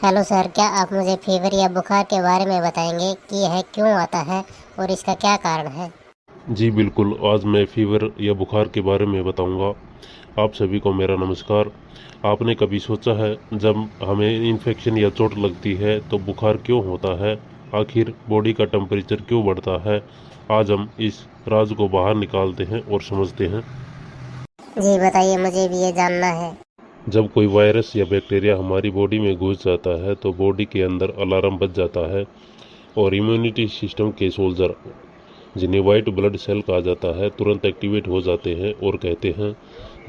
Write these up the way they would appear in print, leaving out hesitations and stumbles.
Hello sir, क्या आप मुझे फीवर या बुखार के बारे में बताएंगे कि यह क्यों आता है और इसका क्या कारण है। जी बिल्कुल, आज मैं फ़ीवर या बुखार के बारे में बताऊंगा। आप सभी को मेरा नमस्कार। आपने कभी सोचा है जब हमें इन्फेक्शन या चोट लगती है तो बुखार क्यों होता है? आखिर बॉडी का टेम्परेचर क्यों बढ़ता है? आज हम इस राज को बाहर निकालते हैं और समझते हैं। जी बताइए, मुझे भी ये जानना है। जब कोई वायरस या बैक्टीरिया हमारी बॉडी में घुस जाता है तो बॉडी के अंदर अलार्म बज जाता है और इम्यूनिटी सिस्टम के सोल्जर, जिन्हें वाइट ब्लड सेल कहा जाता है, तुरंत एक्टिवेट हो जाते हैं और कहते हैं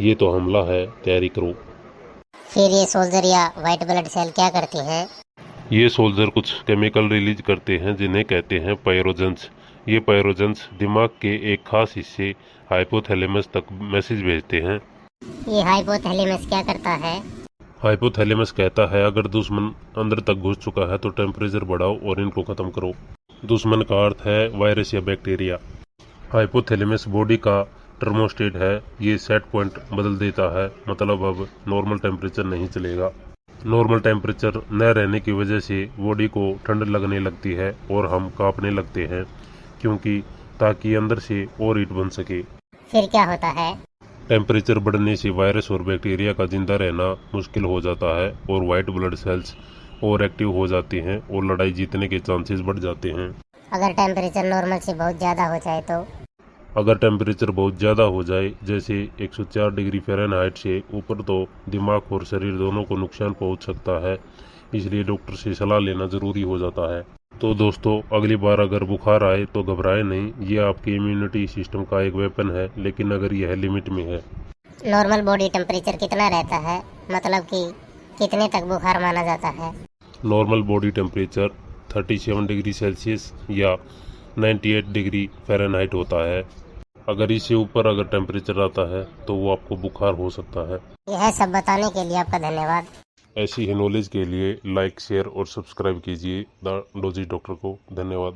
ये तो हमला है, तैयारी करो। फिर ये सोल्जर या वाइट ब्लड सेल क्या करते हैं। ये सोल्जर कुछ केमिकल रिलीज करते हैं जिन्हें कहते हैं पायरोजेंस। ये पायरोजेंस दिमाग के एक खास हिस्से हाइपोथैलेमस तक मैसेज भेजते हैं। ये हाइपोथैलेमस क्या करता है। हाइपोथैलेमस कहता है अगर दुश्मन अंदर तक घुस चुका है तो टेम्परेचर बढ़ाओ और इनको खत्म करो। दुश्मन का अर्थ है वायरस या बैक्टीरिया। हाइपोथैलेमस बॉडी का थर्मोस्टेट है। ये सेट पॉइंट बदल देता है, मतलब अब नॉर्मल टेम्परेचर नहीं चलेगा। नॉर्मल टेम्परेचर न रहने की वजह से बॉडी को ठंड लगने लगती है और हम कांपने लगते हैं, क्योंकि ताकि अंदर से और हीट बन सके। फिर क्या होता है। टेम्परेचर बढ़ने से वायरस और बैक्टीरिया का जिंदा रहना मुश्किल हो जाता है और वाइट ब्लड सेल्स और एक्टिव हो जाती हैं और लड़ाई जीतने के चांसेस बढ़ जाते हैं। अगर टेम्परेचर नॉर्मल से बहुत ज़्यादा हो जाए तो। अगर टेम्परेचर बहुत ज़्यादा हो जाए, जैसे 104 डिग्री फ़ारेनहाइट से ऊपर, तो दिमाग और शरीर दोनों को नुकसान पहुंच सकता है। इसलिए डॉक्टर से सलाह लेना ज़रूरी हो जाता है। तो दोस्तों, अगली बार अगर बुखार आए तो घबराए नहीं। ये आपके इम्यूनिटी सिस्टम का एक वेपन है, लेकिन अगर यह लिमिट में है। नॉर्मल बॉडी टेम्परेचर कितना रहता है, मतलब कि कितने तक बुखार माना जाता है। Normal body temperature 37 degree Celsius या 98 डिग्री फ़ारेनहाइट होता है। अगर इससे ऊपर अगर टेम्परेचर आता है तो वो आपको बुखार हो सकता है। यह सब बताने के लिए आपका धन्यवाद। ऐसी ही नॉलेज के लिए लाइक, शेयर और सब्सक्राइब कीजिए द डोजी डॉक्टर को। धन्यवाद।